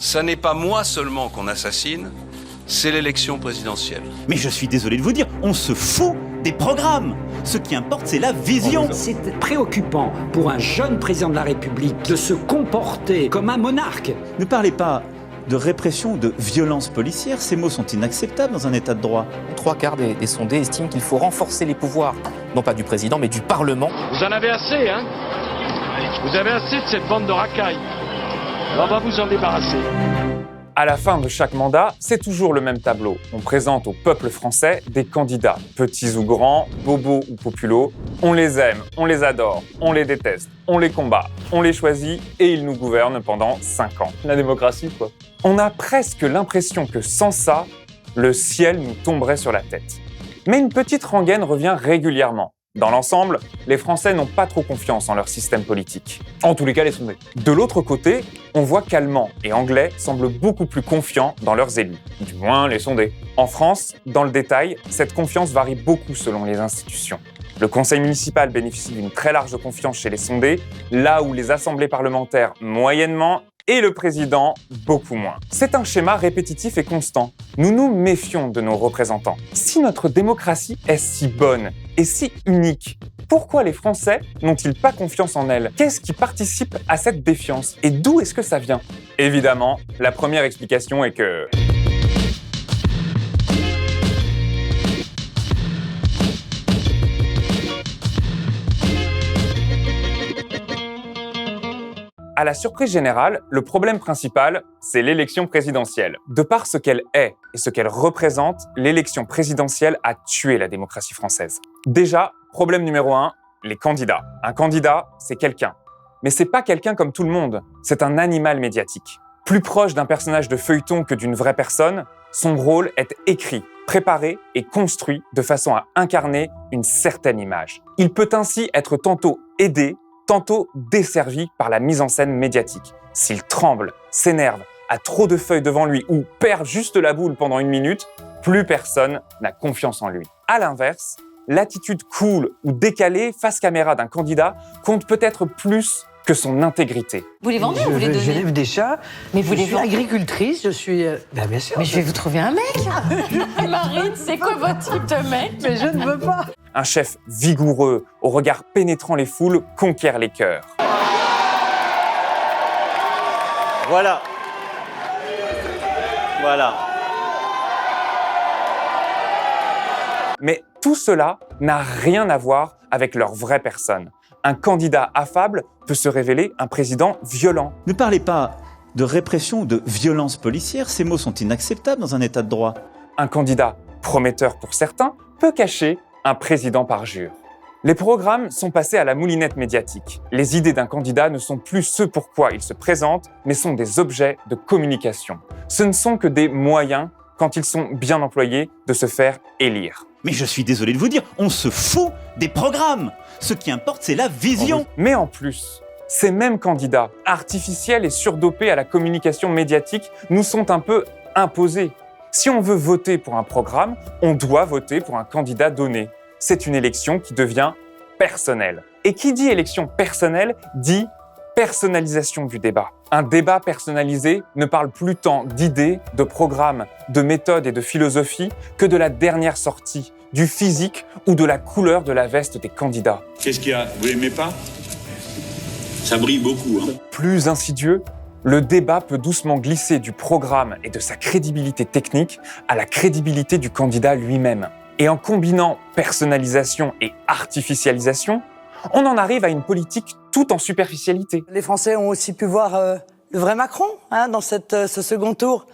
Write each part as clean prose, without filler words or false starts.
Ça n'est pas moi seulement qu'on assassine, c'est l'élection présidentielle. Mais je suis désolé de vous dire, on se fout des programmes. Ce qui importe, c'est la vision. C'est préoccupant pour un jeune président de la République de se comporter comme un monarque. Ne parlez pas de répression ou de violence policière, ces mots sont inacceptables dans un état de droit. 3/4 des sondés estiment qu'il faut renforcer les pouvoirs, non pas du président, mais du Parlement. Vous en avez assez, hein? Vous avez assez de cette bande de racailles. On va vous en débarrasser. À la fin de chaque mandat, c'est toujours le même tableau. On présente au peuple français des candidats, petits ou grands, bobos ou populos. On les aime, on les adore, on les déteste, on les combat, on les choisit et ils nous gouvernent pendant 5 ans. La démocratie, quoi. On a presque l'impression que sans ça, le ciel nous tomberait sur la tête. Mais une petite rengaine revient régulièrement. Dans l'ensemble, les Français n'ont pas trop confiance en leur système politique. En tous les cas, les sondés. De l'autre côté, on voit qu'Allemands et Anglais semblent beaucoup plus confiants dans leurs élus. Du moins, les sondés. En France, dans le détail, cette confiance varie beaucoup selon les institutions. Le conseil municipal bénéficie d'une très large confiance chez les sondés, là où les assemblées parlementaires moyennement et le président beaucoup moins. C'est un schéma répétitif et constant. Nous nous méfions de nos représentants. Si notre démocratie est si bonne et si unique, pourquoi les Français n'ont-ils pas confiance en elle? Qu'est-ce qui participe à cette défiance? Et d'où est-ce que ça vient? Évidemment, la première explication est que... À la surprise générale, le problème principal, c'est l'élection présidentielle. De par ce qu'elle est et ce qu'elle représente, l'élection présidentielle a tué la démocratie française. Déjà, problème numéro 1, les candidats. Un candidat, c'est quelqu'un. Mais c'est pas quelqu'un comme tout le monde, c'est un animal médiatique. Plus proche d'un personnage de feuilleton que d'une vraie personne, son rôle est écrit, préparé et construit de façon à incarner une certaine image. Il peut ainsi être tantôt aidé, tantôt desservi par la mise en scène médiatique. S'il tremble, s'énerve, a trop de feuilles devant lui ou perd juste la boule pendant 1 minute, plus personne n'a confiance en lui. À l'inverse, l'attitude cool ou décalée face caméra d'un candidat compte peut-être plus que son intégrité. Vous les vendez ou vous les donnez? J'élève des chats. Mais vous les Je suis vendez? agricultrice, je suis... bien sûr. Mais je vais vous trouver un mec. Marine, c'est quoi votre type de mec? Mais je ne veux pas. Un chef vigoureux, au regard pénétrant les foules, conquiert les cœurs. Voilà. Mais tout cela n'a rien à voir avec leur vraie personne. Un candidat affable peut se révéler un président violent. Ne parlez pas de répression ou de violence policière, ces mots sont inacceptables dans un état de droit. Un candidat prometteur pour certains peut cacher un président parjure. Les programmes sont passés à la moulinette médiatique. Les idées d'un candidat ne sont plus ce pourquoi il se présente, mais sont des objets de communication. Ce ne sont que des moyens, quand ils sont bien employés, de se faire élire. Mais je suis désolé de vous dire, on se fout des programmes. Ce qui importe, c'est la vision. Mais en plus, ces mêmes candidats, artificiels et surdopés à la communication médiatique, nous sont un peu imposés. Si on veut voter pour un programme, on doit voter pour un candidat donné. C'est une élection qui devient personnelle. Et qui dit élection personnelle dit personnalisation du débat. Un débat personnalisé ne parle plus tant d'idées, de programmes, de méthodes et de philosophie que de la dernière sortie, du physique ou de la couleur de la veste des candidats. Qu'est-ce qu'il y a? Vous l'aimez pas? Ça brille beaucoup, hein. Plus insidieux, le débat peut doucement glisser du programme et de sa crédibilité technique à la crédibilité du candidat lui-même. Et en combinant personnalisation et artificialisation, on en arrive à une politique tout en superficialité. Les Français ont aussi pu voir le vrai Macron dans ce second tour.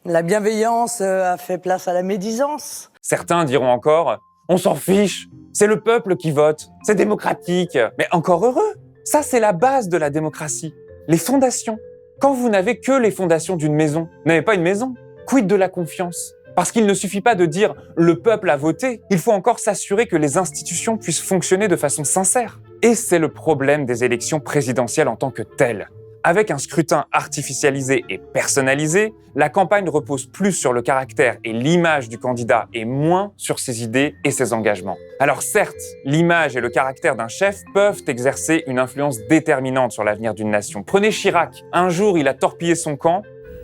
La bienveillance a fait place à la médisance. Certains diront encore « on s'en fiche, c'est le peuple qui vote, c'est démocratique ». Mais encore heureux, ça c'est la base de la démocratie, les fondations. Quand vous n'avez que les fondations d'une maison, vous n'avez pas une maison, quid de la confiance ? Parce qu'il ne suffit pas de dire « le peuple a voté », il faut encore s'assurer que les institutions puissent fonctionner de façon sincère. Et c'est le problème des élections présidentielles en tant que telles. Avec un scrutin artificialisé et personnalisé, la campagne repose plus sur le caractère et l'image du candidat et moins sur ses idées et ses engagements. Alors certes, l'image et le caractère d'un chef peuvent exercer une influence déterminante sur l'avenir d'une nation. Prenez Chirac. Un jour, il a torpillé son camp,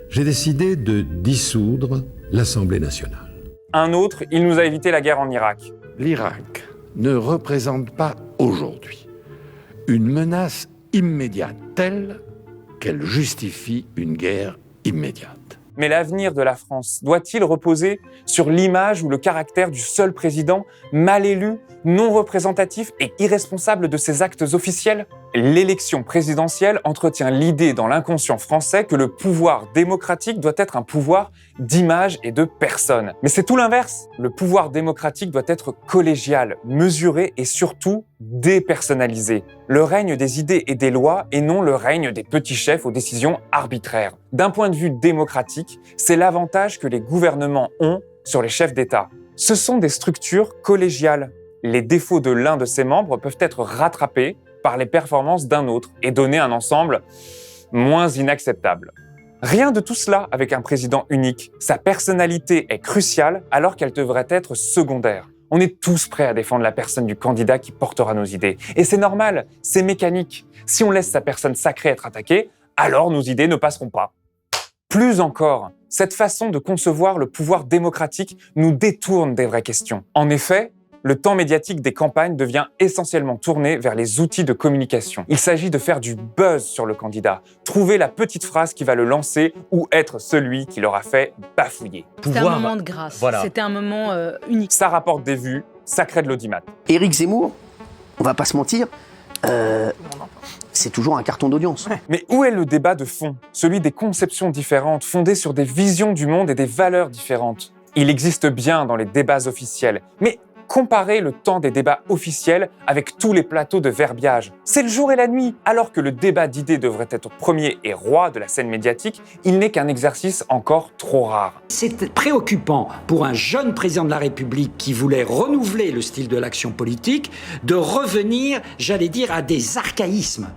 j'ai décidé de dissoudre l'Assemblée nationale. Un autre, il nous a évité la guerre en Irak. L'Irak ne représente pas aujourd'hui une menace immédiate telle qu'elle justifie une guerre immédiate. Mais l'avenir de la France doit-il reposer sur l'image ou le caractère du seul président, mal élu, non représentatif et irresponsable de ses actes officiels ? L'élection présidentielle entretient l'idée dans l'inconscient français que le pouvoir démocratique doit être un pouvoir d'image et de personne. Mais c'est tout l'inverse. Le pouvoir démocratique doit être collégial, mesuré et surtout dépersonnalisé. Le règne des idées et des lois et non le règne des petits chefs aux décisions arbitraires. D'un point de vue démocratique, c'est l'avantage que les gouvernements ont sur les chefs d'État. Ce sont des structures collégiales. Les défauts de l'un de ses membres peuvent être rattrapés par les performances d'un autre et donner un ensemble moins inacceptable. Rien de tout cela avec un président unique. Sa personnalité est cruciale alors qu'elle devrait être secondaire. On est tous prêts à défendre la personne du candidat qui portera nos idées. Et c'est normal, c'est mécanique. Si on laisse sa personne sacrée être attaquée, alors nos idées ne passeront pas. Plus encore, cette façon de concevoir le pouvoir démocratique nous détourne des vraies questions. En effet, le temps médiatique des campagnes devient essentiellement tourné vers les outils de communication. Il s'agit de faire du buzz sur le candidat, trouver la petite phrase qui va le lancer ou être celui qui l'aura fait bafouiller. C'était un moment de grâce, voilà. C'était un moment unique. Ça rapporte des vues, ça crée de l'audimat. Éric Zemmour, on va pas se mentir, c'est toujours un carton d'audience. Mais où est le débat de fond, celui des conceptions différentes, fondées sur des visions du monde et des valeurs différentes ? Il existe bien dans les débats officiels, mais comparer le temps des débats officiels avec tous les plateaux de verbiage. C'est le jour et la nuit. Alors que le débat d'idées devrait être premier et roi de la scène médiatique, il n'est qu'un exercice encore trop rare. C'est préoccupant pour un jeune président de la République qui voulait renouveler le style de l'action politique de revenir, j'allais dire, à des archaïsmes.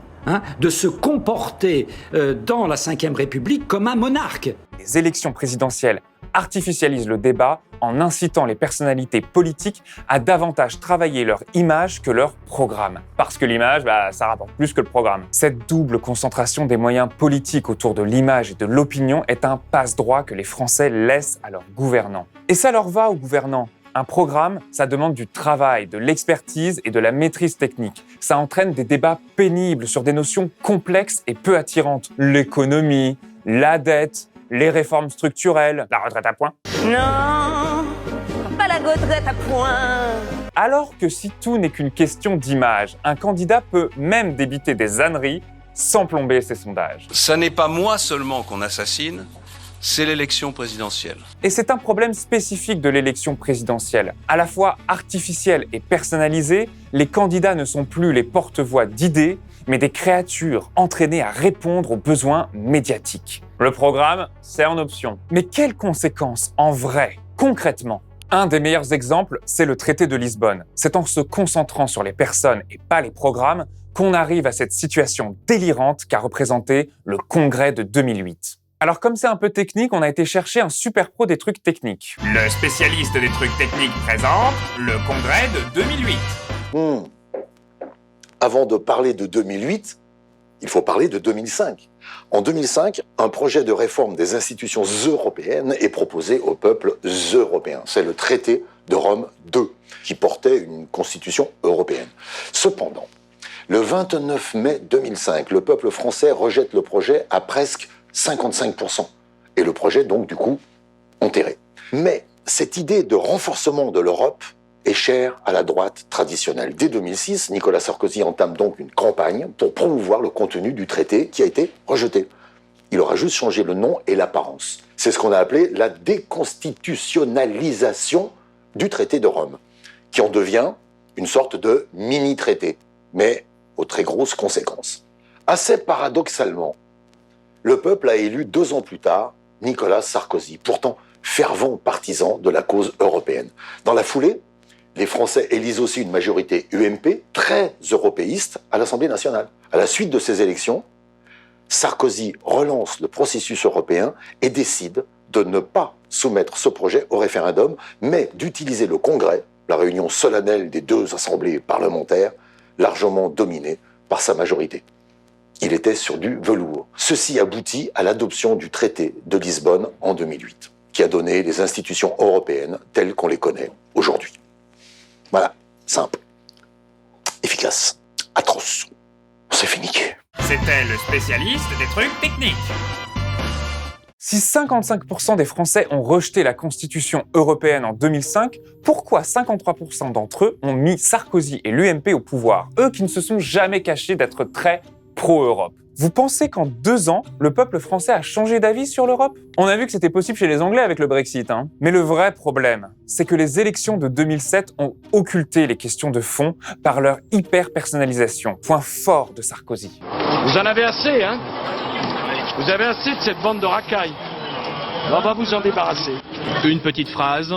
De se comporter dans la Ve République comme un monarque. Les élections présidentielles artificialisent le débat en incitant les personnalités politiques à davantage travailler leur image que leur programme. Parce que l'image, ça rapporte plus que le programme. Cette double concentration des moyens politiques autour de l'image et de l'opinion est un passe-droit que les Français laissent à leurs gouvernants. Et ça leur va aux gouvernants. Un programme, ça demande du travail, de l'expertise et de la maîtrise technique. Ça entraîne des débats pénibles sur des notions complexes et peu attirantes. L'économie, la dette, les réformes structurelles, la retraite à points. Non, pas la retraite à points. Alors que si tout n'est qu'une question d'image, un candidat peut même débiter des âneries sans plomber ses sondages. Ça n'est pas moi seulement qu'on assassine, c'est l'élection présidentielle. Et c'est un problème spécifique de l'élection présidentielle. À la fois artificielle et personnalisée, les candidats ne sont plus les porte-voix d'idées, mais des créatures entraînées à répondre aux besoins médiatiques. Le programme, c'est en option. Mais quelles conséquences, en vrai, concrètement ? Un des meilleurs exemples, c'est le traité de Lisbonne. C'est en se concentrant sur les personnes et pas les programmes qu'on arrive à cette situation délirante qu'a représenté le Congrès de 2008. Alors comme c'est un peu technique, on a été chercher un super pro des trucs techniques. Le spécialiste des trucs techniques présente le Congrès de 2008. Avant de parler de 2008, il faut parler de 2005. En 2005, un projet de réforme des institutions européennes est proposé aux peuples européens. C'est le traité de Rome II, qui portait une constitution européenne. Cependant, le 29 mai 2005, le peuple français rejette le projet à presque 55%. Et le projet, donc, du coup, enterré. Mais cette idée de renforcement de l'Europe est chère à la droite traditionnelle. Dès 2006, Nicolas Sarkozy entame donc une campagne pour promouvoir le contenu du traité qui a été rejeté. Il aura juste changé le nom et l'apparence. C'est ce qu'on a appelé la déconstitutionnalisation du traité de Rome, qui en devient une sorte de mini-traité, mais aux très grosses conséquences. Assez paradoxalement, le peuple a élu 2 ans plus tard Nicolas Sarkozy, pourtant fervent partisan de la cause européenne. Dans la foulée, les Français élisent aussi une majorité UMP très européiste à l'Assemblée nationale. À la suite de ces élections, Sarkozy relance le processus européen et décide de ne pas soumettre ce projet au référendum, mais d'utiliser le Congrès, la réunion solennelle des 2 assemblées parlementaires, largement dominée par sa majorité. Il était sur du velours. Ceci aboutit à l'adoption du traité de Lisbonne en 2008, qui a donné les institutions européennes telles qu'on les connaît aujourd'hui. Voilà, simple, efficace, atroce. C'est fini. C'était le spécialiste des trucs techniques. Si 55% des Français ont rejeté la Constitution européenne en 2005, pourquoi 53% d'entre eux ont mis Sarkozy et l'UMP au pouvoir, eux qui ne se sont jamais cachés d'être très pro-Europe? Vous pensez qu'en 2 ans, le peuple français a changé d'avis sur l'Europe? On a vu que c'était possible chez les Anglais avec le Brexit, hein. Mais le vrai problème, c'est que les élections de 2007 ont occulté les questions de fond par leur hyper-personnalisation, point fort de Sarkozy. Vous en avez assez, hein? Vous avez assez de cette bande de racailles. On va vous en débarrasser. Une petite phrase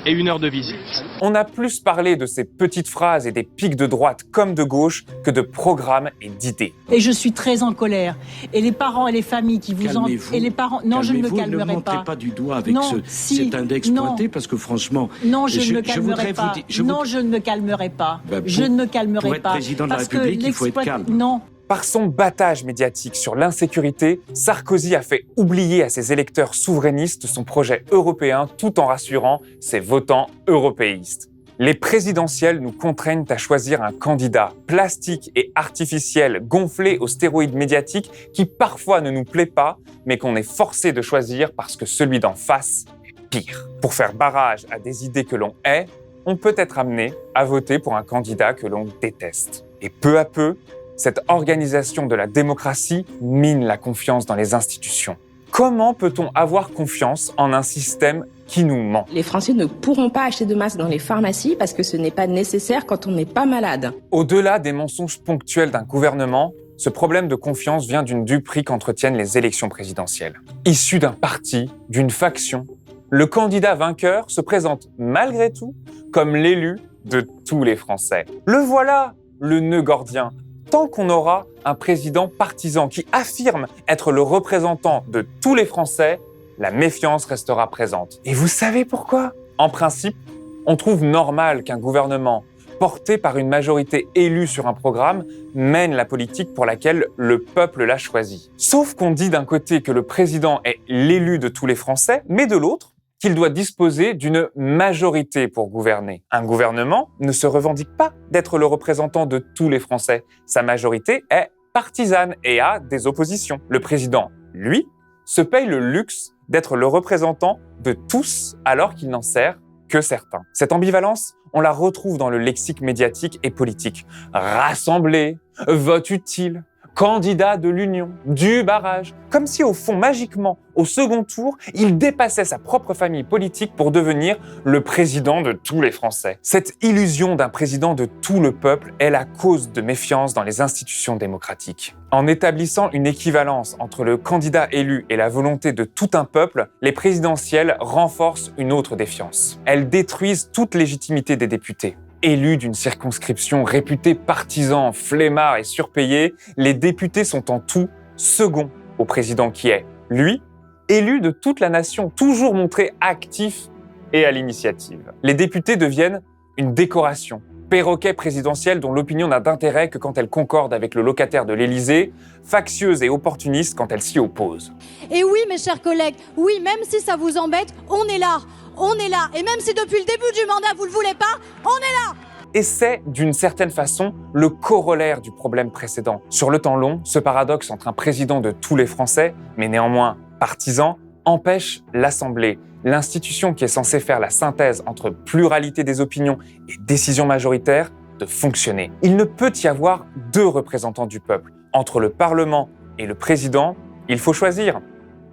et 1 heure de visite. On a plus parlé de ces petites phrases et des pics de droite comme de gauche que de programmes et d'idées. Et je suis très en colère. Et les parents et les familles qui vous en... Et les parents... Non, je ne me calmerai pas. Ne montrez pas du doigt avec cet index pointé, parce que franchement... Non, je ne me calmerai pas. Non, je ne me calmerai pas. Je ne me calmerai pas. Pour être président de la République, il faut être calme. Non. Par son battage médiatique sur l'insécurité, Sarkozy a fait oublier à ses électeurs souverainistes son projet européen tout en rassurant ses votants européistes. Les présidentielles nous contraignent à choisir un candidat plastique et artificiel gonflé aux stéroïdes médiatiques qui parfois ne nous plaît pas, mais qu'on est forcé de choisir parce que celui d'en face est pire. Pour faire barrage à des idées que l'on hait, on peut être amené à voter pour un candidat que l'on déteste. Et peu à peu, cette organisation de la démocratie mine la confiance dans les institutions. Comment peut-on avoir confiance en un système qui nous ment? Les Français ne pourront pas acheter de masques dans les pharmacies parce que ce n'est pas nécessaire quand on n'est pas malade. Au-delà des mensonges ponctuels d'un gouvernement, ce problème de confiance vient d'une duperie qu'entretiennent les élections présidentielles. Issu d'un parti, d'une faction, le candidat vainqueur se présente malgré tout comme l'élu de tous les Français. Le voilà, le nœud gordien. Tant qu'on aura un président partisan qui affirme être le représentant de tous les Français, la méfiance restera présente. Et vous savez pourquoi? En principe, on trouve normal qu'un gouvernement porté par une majorité élue sur un programme mène la politique pour laquelle le peuple l'a choisi. Sauf qu'on dit d'un côté que le président est l'élu de tous les Français, mais de l'autre, qu'il doit disposer d'une majorité pour gouverner. Un gouvernement ne se revendique pas d'être le représentant de tous les Français. Sa majorité est partisane et a des oppositions. Le président, lui, se paye le luxe d'être le représentant de tous alors qu'il n'en sert que certains. Cette ambivalence, on la retrouve dans le lexique médiatique et politique. Rassembler, vote utile, candidat de l'Union, du barrage. Comme si au fond, magiquement, au second tour, il dépassait sa propre famille politique pour devenir le président de tous les Français. Cette illusion d'un président de tout le peuple est la cause de méfiance dans les institutions démocratiques. En établissant une équivalence entre le candidat élu et la volonté de tout un peuple, les présidentielles renforcent une autre défiance. Elles détruisent toute légitimité des députés. Élus d'une circonscription réputée partisans, flemmards et surpayés, les députés sont en tout seconds au président qui est, lui, élu de toute la nation, toujours montré actif et à l'initiative. Les députés deviennent une décoration, perroquet présidentiel dont l'opinion n'a d'intérêt que quand elle concorde avec le locataire de l'Élysée, factieuse et opportuniste quand elle s'y oppose. Et oui, mes chers collègues, oui, même si ça vous embête, on est là. On est là. Et même si depuis le début du mandat, vous ne le voulez pas, on est là. Et c'est, d'une certaine façon, le corollaire du problème précédent. Sur le temps long, ce paradoxe entre un président de tous les Français, mais néanmoins partisan, empêche l'Assemblée, l'institution qui est censée faire la synthèse entre pluralité des opinions et décision majoritaire, de fonctionner. Il ne peut y avoir 2 représentants du peuple. Entre le Parlement et le président, il faut choisir.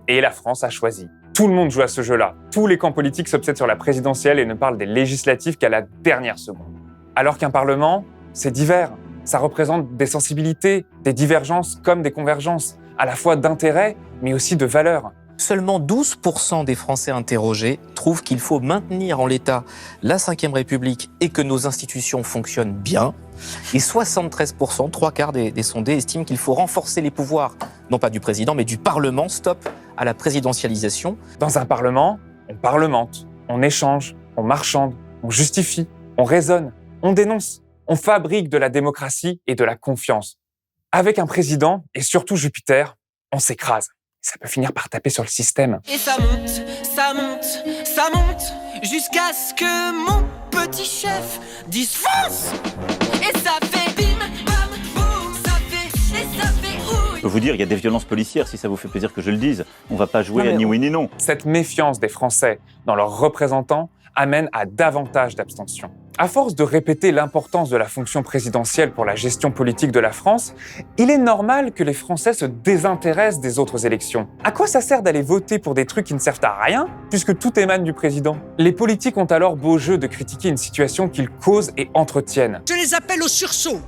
Et la France a choisi. Tout le monde joue à ce jeu-là. Tous les camps politiques s'obsèdent sur la présidentielle et ne parlent des législatives qu'à la dernière seconde. Alors qu'un Parlement, c'est divers. Ça représente des sensibilités, des divergences comme des convergences, à la fois d'intérêts, mais aussi de valeurs. Seulement 12% des Français interrogés trouvent qu'il faut maintenir en l'état la Ve République et que nos institutions fonctionnent bien. Et 73%, 3/4 des sondés, estiment qu'il faut renforcer les pouvoirs, non pas du président, mais du Parlement. Stop à la présidentialisation. Dans un Parlement, on parlemente, on échange, on marchande, on justifie, on raisonne, on dénonce, on fabrique de la démocratie et de la confiance. Avec un président, et surtout Jupiter, on s'écrase. Ça peut finir par taper sur le système. Et ça monte, ça monte, ça monte, jusqu'à ce que mon petit chef dise fonce. Et ça fait bim, bam, boum, ça fait, et ça fait ouille. Je peux vous dire, il y a des violences policières, si ça vous fait plaisir que je le dise. On ne va pas jouer à ni oui ni non. Cette méfiance des Français dans leurs représentants amène à davantage d'abstention. À force de répéter l'importance de la fonction présidentielle pour la gestion politique de la France, il est normal que les Français se désintéressent des autres élections. À quoi ça sert d'aller voter pour des trucs qui ne servent à rien, puisque tout émane du président? Les politiques ont alors beau jeu de critiquer une situation qu'ils causent et entretiennent. Je les appelle au sursaut.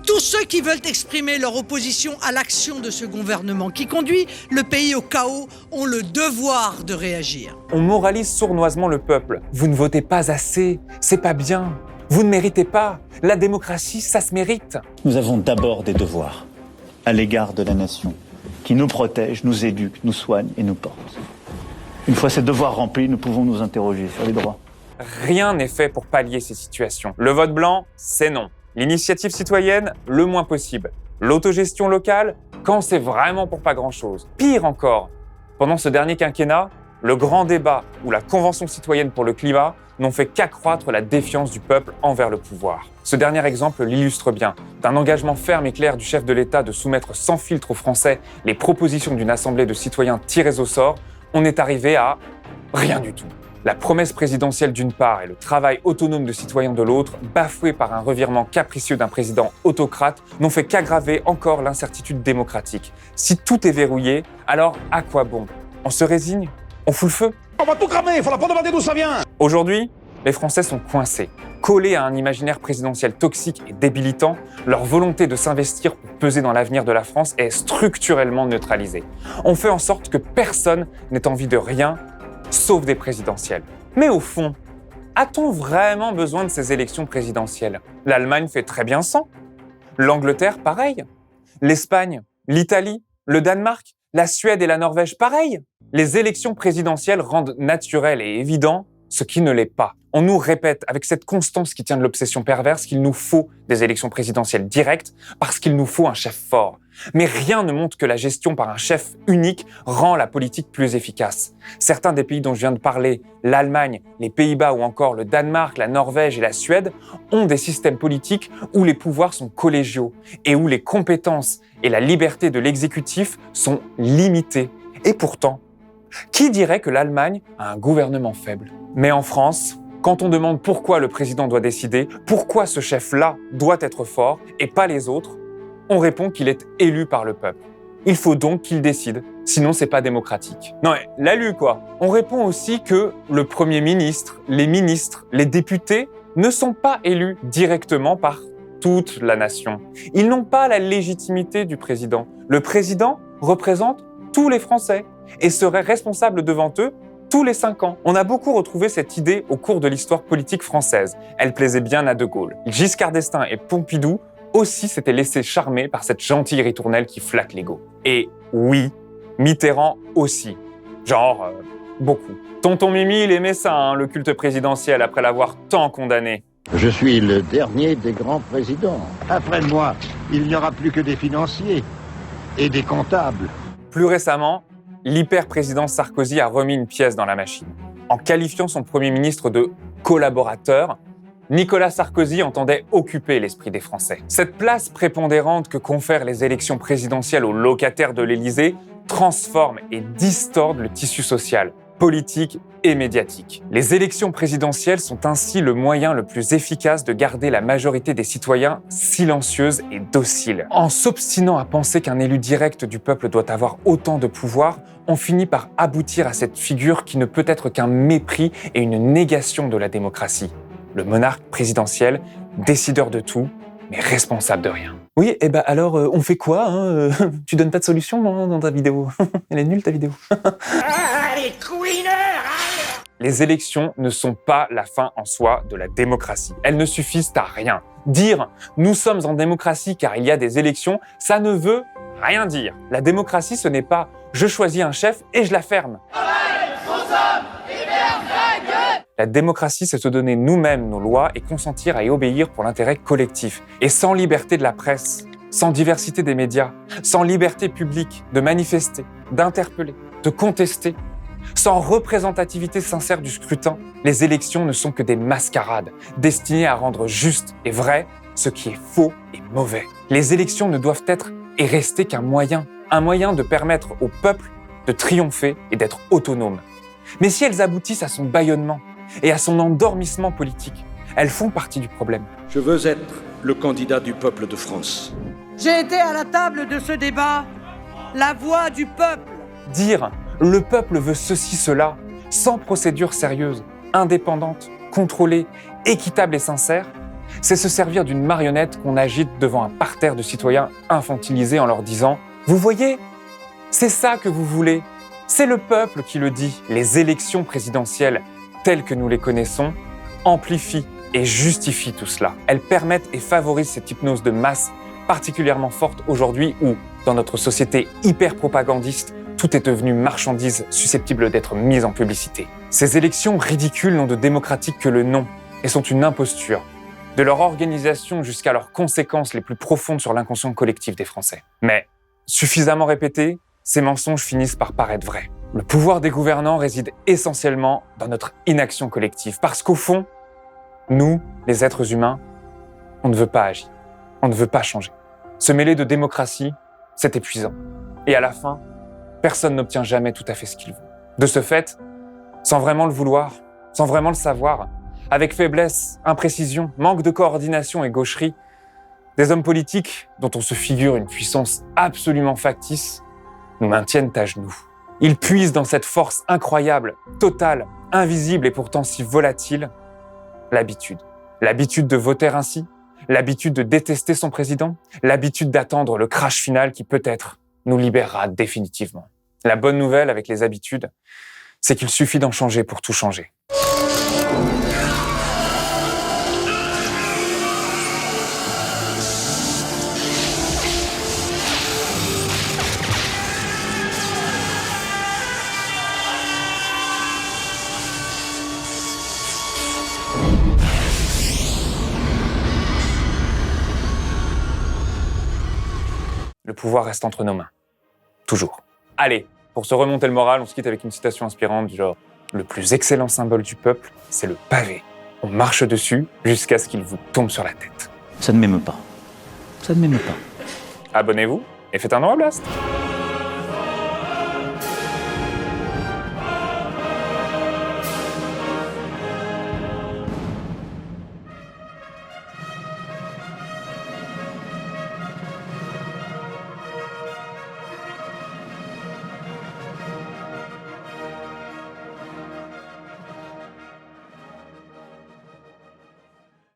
Tous ceux qui veulent exprimer leur opposition à l'action de ce gouvernement qui conduit le pays au chaos ont le devoir de réagir. On moralise sournoisement le peuple. Vous ne votez pas assez, c'est pas bien. Vous ne méritez pas. La démocratie, ça se mérite. Nous avons d'abord des devoirs à l'égard de la nation, qui nous protège, nous éduque, nous soigne et nous porte. Une fois ces devoirs remplis, nous pouvons nous interroger sur les droits. Rien n'est fait pour pallier ces situations. Le vote blanc, c'est non. L'initiative citoyenne, le moins possible. L'autogestion locale, quand c'est vraiment pour pas grand-chose. Pire encore, pendant ce dernier quinquennat, le grand débat ou la Convention citoyenne pour le climat n'ont fait qu'accroître la défiance du peuple envers le pouvoir. Ce dernier exemple l'illustre bien. D'un engagement ferme et clair du chef de l'État de soumettre sans filtre aux Français les propositions d'une assemblée de citoyens tirés au sort, on est arrivé à rien du tout. La promesse présidentielle d'une part et le travail autonome de citoyens de l'autre, bafoués par un revirement capricieux d'un président autocrate, n'ont fait qu'aggraver encore l'incertitude démocratique. Si tout est verrouillé, alors à quoi bon? On se résigne? On fout le feu? On va tout cramer, il faudra pas demander d'où ça vient. Aujourd'hui, les Français sont coincés. Collés à un imaginaire présidentiel toxique et débilitant, leur volonté de s'investir pour peser dans l'avenir de la France est structurellement neutralisée. On fait en sorte que personne n'ait envie de rien, sauf des présidentielles. Mais au fond, a-t-on vraiment besoin de ces élections présidentielles? L'Allemagne fait très bien sans. L'Angleterre, pareil. L'Espagne, l'Italie, le Danemark, la Suède et la Norvège, pareil. Les élections présidentielles rendent naturel et évident ce qui ne l'est pas. On nous répète avec cette constance qui tient de l'obsession perverse qu'il nous faut des élections présidentielles directes parce qu'il nous faut un chef fort. Mais rien ne montre que la gestion par un chef unique rend la politique plus efficace. Certains des pays dont je viens de parler, l'Allemagne, les Pays-Bas ou encore le Danemark, la Norvège et la Suède, ont des systèmes politiques où les pouvoirs sont collégiaux et où les compétences et la liberté de l'exécutif sont limitées. Et pourtant, qui dirait que l'Allemagne a un gouvernement faible? Mais en France, quand on demande pourquoi le président doit décider, pourquoi ce chef-là doit être fort et pas les autres, on répond qu'il est élu par le peuple. Il faut donc qu'il décide, sinon c'est pas démocratique. Non mais, l'élu quoi. On répond aussi que le Premier ministre, les députés ne sont pas élus directement par toute la nation. Ils n'ont pas la légitimité du président. Le président représente tous les Français et serait responsable devant eux tous les 5 ans. On a beaucoup retrouvé cette idée au cours de l'histoire politique française. Elle plaisait bien à De Gaulle. Giscard d'Estaing et Pompidou aussi s'étaient laissés charmer par cette gentille ritournelle qui flatte l'ego. Et oui, Mitterrand aussi. Genre, beaucoup. Tonton Mimi, il aimait ça, hein, le culte présidentiel, après l'avoir tant condamné. Je suis le dernier des grands présidents. Après moi, il n'y aura plus que des financiers et des comptables. Plus récemment, l'hyper-président Sarkozy a remis une pièce dans la machine. En qualifiant son Premier ministre de collaborateur, Nicolas Sarkozy entendait occuper l'esprit des Français. Cette place prépondérante que confèrent les élections présidentielles aux locataires de l'Élysée transforme et distorde le tissu social, politique et médiatique. Les élections présidentielles sont ainsi le moyen le plus efficace de garder la majorité des citoyens silencieuse et docile. En s'obstinant à penser qu'un élu direct du peuple doit avoir autant de pouvoir, on finit par aboutir à cette figure qui ne peut être qu'un mépris et une négation de la démocratie. Le monarque présidentiel, décideur de tout, mais responsable de rien. Oui, et bah alors, on fait quoi hein Tu donnes pas de solution dans ta vidéo. Elle est nulle ta vidéo. Allez, Les élections ne sont pas la fin en soi de la démocratie. Elles ne suffisent à rien. Dire « nous sommes en démocratie car il y a des élections », ça ne veut rien dire. La démocratie, ce n'est pas « je choisis un chef et je la ferme ». La démocratie, c'est se donner nous-mêmes nos lois et consentir à y obéir pour l'intérêt collectif. Et sans liberté de la presse, sans diversité des médias, sans liberté publique de manifester, d'interpeller, de contester, sans représentativité sincère du scrutin, les élections ne sont que des mascarades destinées à rendre juste et vrai ce qui est faux et mauvais. Les élections ne doivent être et rester qu'un moyen de permettre au peuple de triompher et d'être autonome. Mais si elles aboutissent à son bâillonnement et à son endormissement politique, elles font partie du problème. Je veux être le candidat du peuple de France. J'ai été à la table de ce débat, la voix du peuple. Dire « le peuple veut ceci, cela », sans procédure sérieuse, indépendante, contrôlée, équitable et sincère, c'est se servir d'une marionnette qu'on agite devant un parterre de citoyens infantilisés en leur disant « Vous voyez, c'est ça que vous voulez, c'est le peuple qui le dit ». Les élections présidentielles, telles que nous les connaissons, amplifient et justifient tout cela. Elles permettent et favorisent cette hypnose de masse particulièrement forte aujourd'hui où, dans notre société hyper propagandiste, tout est devenu marchandise susceptible d'être mise en publicité. Ces élections ridicules n'ont de démocratique que le nom et sont une imposture, de leur organisation jusqu'à leurs conséquences les plus profondes sur l'inconscient collectif des Français. Mais, suffisamment répétés, ces mensonges finissent par paraître vrais. Le pouvoir des gouvernants réside essentiellement dans notre inaction collective, parce qu'au fond, nous, les êtres humains, on ne veut pas agir, on ne veut pas changer. Se mêler de démocratie, c'est épuisant. Et à la fin, personne n'obtient jamais tout à fait ce qu'il veut. De ce fait, sans vraiment le vouloir, sans vraiment le savoir, avec faiblesse, imprécision, manque de coordination et gaucherie, des hommes politiques, dont on se figure une puissance absolument factice, nous maintiennent à genoux. Ils puisent dans cette force incroyable, totale, invisible et pourtant si volatile, l'habitude. L'habitude de voter ainsi, l'habitude de détester son président, l'habitude d'attendre le crash final qui peut-être nous libérera définitivement. La bonne nouvelle avec les habitudes, c'est qu'il suffit d'en changer pour tout changer. Le pouvoir reste entre nos mains. Toujours. Allez, pour se remonter le moral, on se quitte avec une citation inspirante du genre « Le plus excellent symbole du peuple, c'est le pavé. On marche dessus jusqu'à ce qu'il vous tombe sur la tête. » Ça ne m'émeut pas. Ça ne m'émeut pas. Abonnez-vous et faites un Neuroblast.